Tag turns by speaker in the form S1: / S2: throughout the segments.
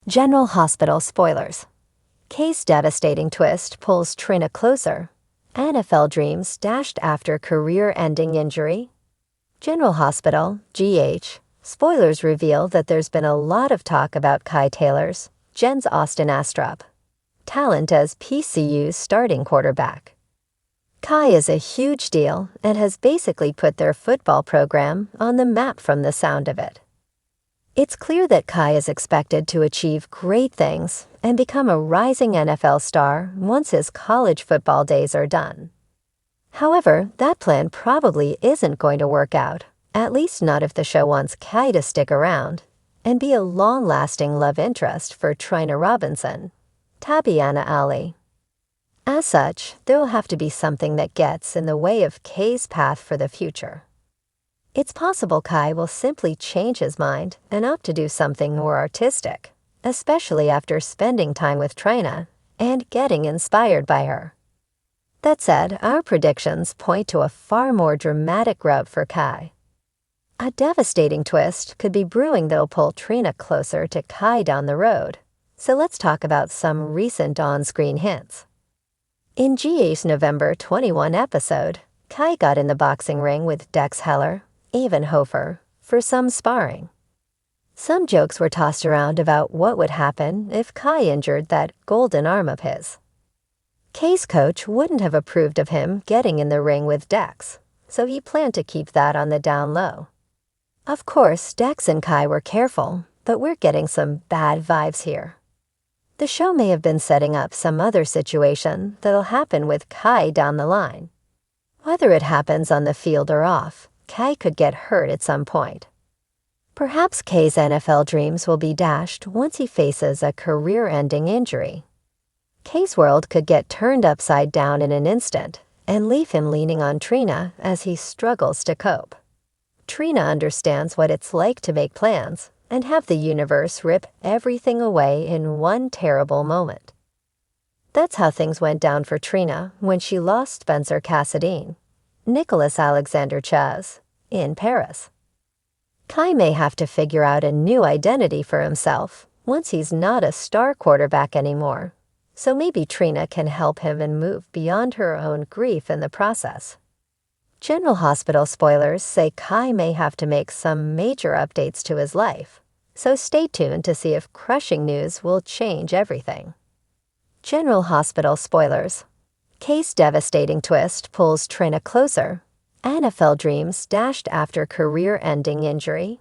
S1: General Hospital spoilers. Kay's devastating twist pulls Trina closer. NFL dreams dashed after career-ending injury. General Hospital, GH. Spoilers reveal that there's been a lot of talk about Kai Taylor's, Jen's Austin Astrup, talent as PCU's starting quarterback. Kai is a huge deal and has basically put their football program on the map from the sound of it. It's clear that Kai is expected to achieve great things and become a rising NFL star once his college football days are done. However, that plan probably isn't going to work out, at least not if the show wants Kai to stick around and be a long-lasting love interest for Trina Robinson, Tabiana Ali. As such, there will have to be something that gets in the way of Kay's path for the future. It's possible Kai will simply change his mind and opt to do something more artistic, especially after spending time with Trina and getting inspired by her. That said, our predictions point to a far more dramatic route for Kai. A devastating twist could be brewing that'll pull Trina closer to Kai down the road, so let's talk about some recent on-screen hints. In GA's November 21 episode, Kai got in the boxing ring with Dex Heller, Hofer, for some sparring. Some jokes were tossed around about what would happen if Kai injured that golden arm of his. Kay's coach wouldn't have approved of him getting in the ring with Dex, so he planned to keep that on the down low. Of course, Dex and Kai were careful, but we're getting some bad vibes here. The show may have been setting up some other situation that'll happen with Kai down the line. Whether it happens on the field or off, Kai could get hurt at some point. Perhaps Kay's NFL dreams will be dashed once he faces a career-ending injury. Kay's world could get turned upside down in an instant and leave him leaning on Trina as he struggles to cope. Trina understands what it's like to make plans and have the universe rip everything away in one terrible moment. That's how things went down for Trina when she lost Spencer Cassadine, Nicholas Alexander Chaz, in Paris. Kai may have to figure out a new identity for himself once he's not a star quarterback anymore, so maybe Trina can help him and move beyond her own grief in the process. General Hospital spoilers say Kai may have to make some major updates to his life, so stay tuned to see if crushing news will change everything. General Hospital spoilers. Kay's devastating twist pulls Trina closer. NFL dreams dashed after career-ending injury.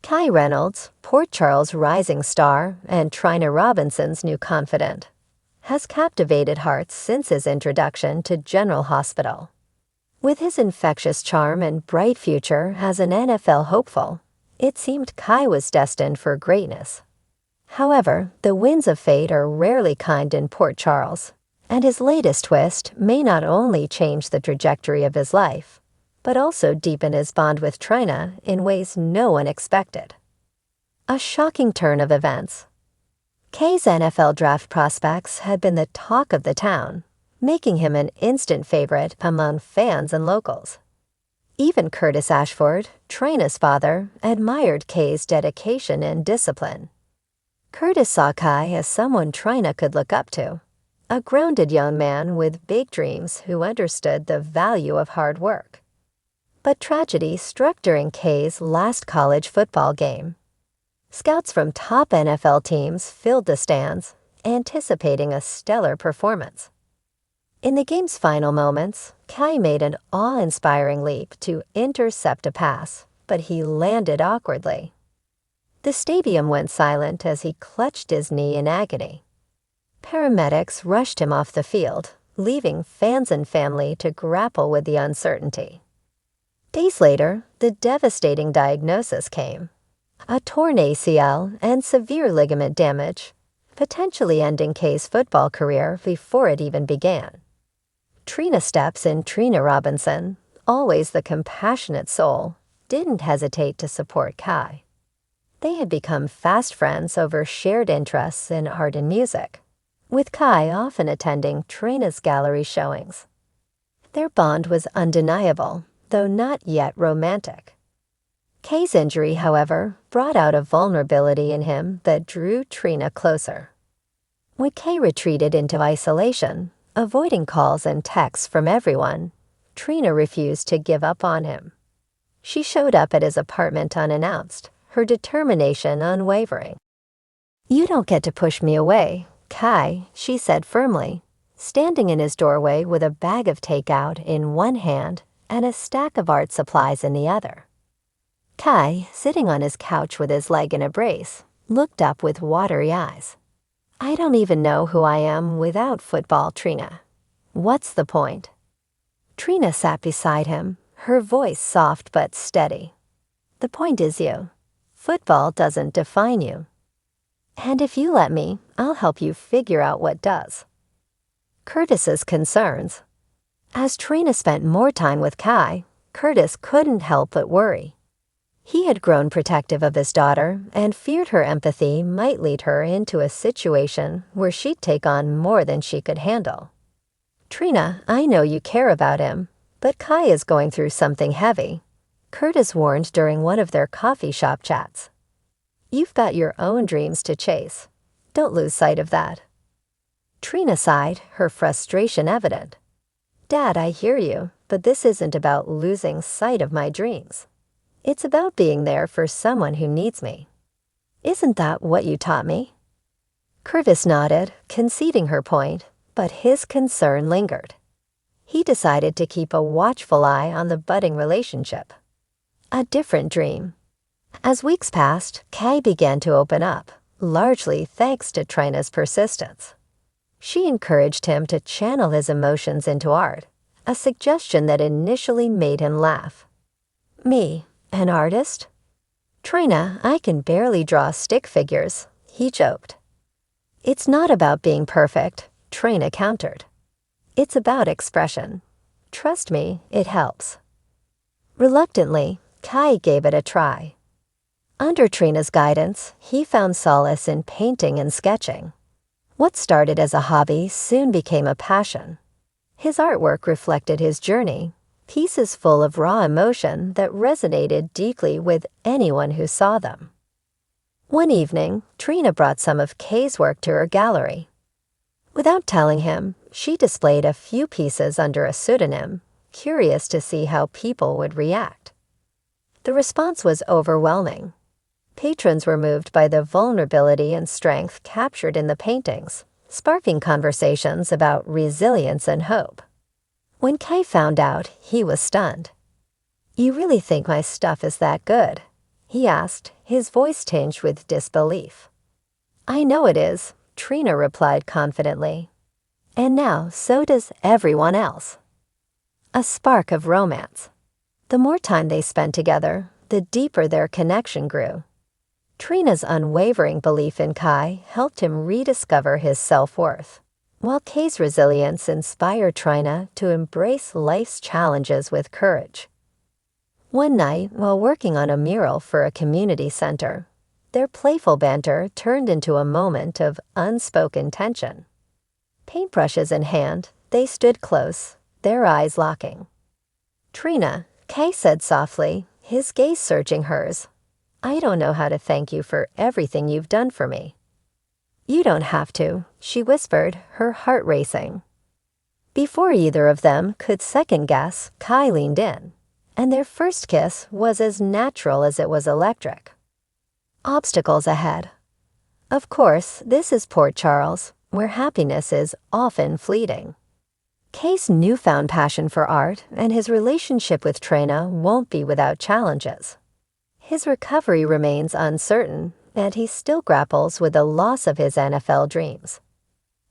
S1: Kai Reynolds, Port Charles' rising star and Trina Robinson's new confidant, has captivated hearts since his introduction to General Hospital. With his infectious charm and bright future as an NFL hopeful, it seemed Kai was destined for greatness. However, the winds of fate are rarely kind in Port Charles, and his latest twist may not only change the trajectory of his life, but also deepen his bond with Trina in ways no one expected. A shocking turn of events. Kay's NFL draft prospects had been the talk of the town, making him an instant favorite among fans and locals. Even Curtis Ashford, Trina's father, admired Kay's dedication and discipline. Curtis saw Kai as someone Trina could look up to, a grounded young man with big dreams who understood the value of hard work. But tragedy struck during Kay's last college football game. Scouts from top NFL teams filled the stands, anticipating a stellar performance. In the game's final moments, Kai made an awe-inspiring leap to intercept a pass, but he landed awkwardly. The stadium went silent as he clutched his knee in agony. Paramedics rushed him off the field, leaving fans and family to grapple with the uncertainty. Days later, the devastating diagnosis came: a torn ACL and severe ligament damage, potentially ending Kay's football career before it even began. Trina steps in Trina Robinson, always the compassionate soul, didn't hesitate to support Kai. They had become fast friends over shared interests in art and music, with Kai often attending Trina's gallery showings. Their bond was undeniable, though not yet romantic. Kay's injury, however, brought out a vulnerability in him that drew Trina closer. When Kay retreated into isolation, avoiding calls and texts from everyone, Trina refused to give up on him. She showed up at his apartment unannounced, her determination unwavering. "You don't get to push me away, Kai," she said firmly, standing in his doorway with a bag of takeout in one hand and a stack of art supplies in the other. Kai, sitting on his couch with his leg in a brace, looked up with watery eyes. "I don't even know who I am without football, Trina. What's the point?" Trina sat beside him, her voice soft but steady. "The point is you. Football doesn't define you. And if you let me, I'll help you figure out what does." Curtis's concerns. As Trina spent more time with Kai, Curtis couldn't help but worry. He had grown protective of his daughter and feared her empathy might lead her into a situation where she'd take on more than she could handle. "Trina, I know you care about him, but Kai is going through something heavy," Curtis warned during one of their coffee shop chats. "You've got your own dreams to chase. Don't lose sight of that." Trina sighed, her frustration evident. "Dad, I hear you, but this isn't about losing sight of my dreams. It's about being there for someone who needs me. Isn't that what you taught me?" Curtis nodded, conceding her point, but his concern lingered. He decided to keep a watchful eye on the budding relationship. A different dream. As weeks passed, Kay began to open up, largely thanks to Trina's persistence. She encouraged him to channel his emotions into art, a suggestion that initially made him laugh. "Me, an artist? Trina, I can barely draw stick figures," he joked. "It's not about being perfect," Trina countered. "It's about expression. Trust me, it helps." Reluctantly, Kai gave it a try. Under Trina's guidance, he found solace in painting and sketching. What started as a hobby soon became a passion. His artwork reflected his journey, pieces full of raw emotion that resonated deeply with anyone who saw them. One evening, Trina brought some of Kay's work to her gallery. Without telling him, she displayed a few pieces under a pseudonym, curious to see how people would react. The response was overwhelming. Patrons were moved by the vulnerability and strength captured in the paintings, sparking conversations about resilience and hope. When Kay found out, he was stunned. "You really think my stuff is that good?" he asked, his voice tinged with disbelief. "I know it is," Trina replied confidently. "And now so does everyone else." A spark of romance. The more time they spent together, the deeper their connection grew. Trina's unwavering belief in Kai helped him rediscover his self-worth, while Kay's resilience inspired Trina to embrace life's challenges with courage. One night, while working on a mural for a community center, their playful banter turned into a moment of unspoken tension. Paintbrushes in hand, they stood close, their eyes locking. "Trina," Kay said softly, his gaze searching hers, "I don't know how to thank you for everything you've done for me." "You don't have to," she whispered, her heart racing. Before either of them could second-guess, Kai leaned in, and their first kiss was as natural as it was electric. Obstacles ahead. Of course, this is Port Charles, where happiness is often fleeting. Kay's newfound passion for art and his relationship with Trina won't be without challenges. His recovery remains uncertain, and he still grapples with the loss of his NFL dreams.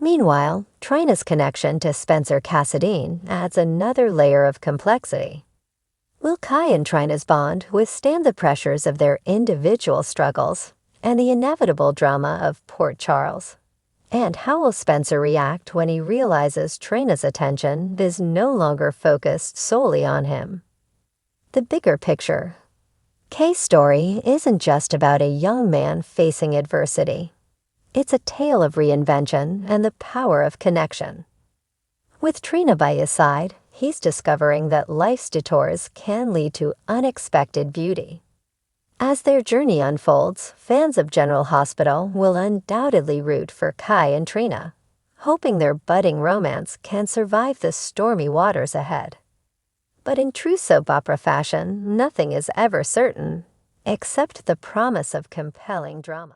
S1: Meanwhile, Trina's connection to Spencer Cassadine adds another layer of complexity. Will Kai and Trina's bond withstand the pressures of their individual struggles and the inevitable drama of Port Charles? And how will Spencer react when he realizes Trina's attention is no longer focused solely on him? The bigger picture. Kay's story isn't just about a young man facing adversity. It's a tale of reinvention and the power of connection. With Trina by his side, he's discovering that life's detours can lead to unexpected beauty. As their journey unfolds, fans of General Hospital will undoubtedly root for Kai and Trina, hoping their budding romance can survive the stormy waters ahead. But in true soap opera fashion, nothing is ever certain, except the promise of compelling drama.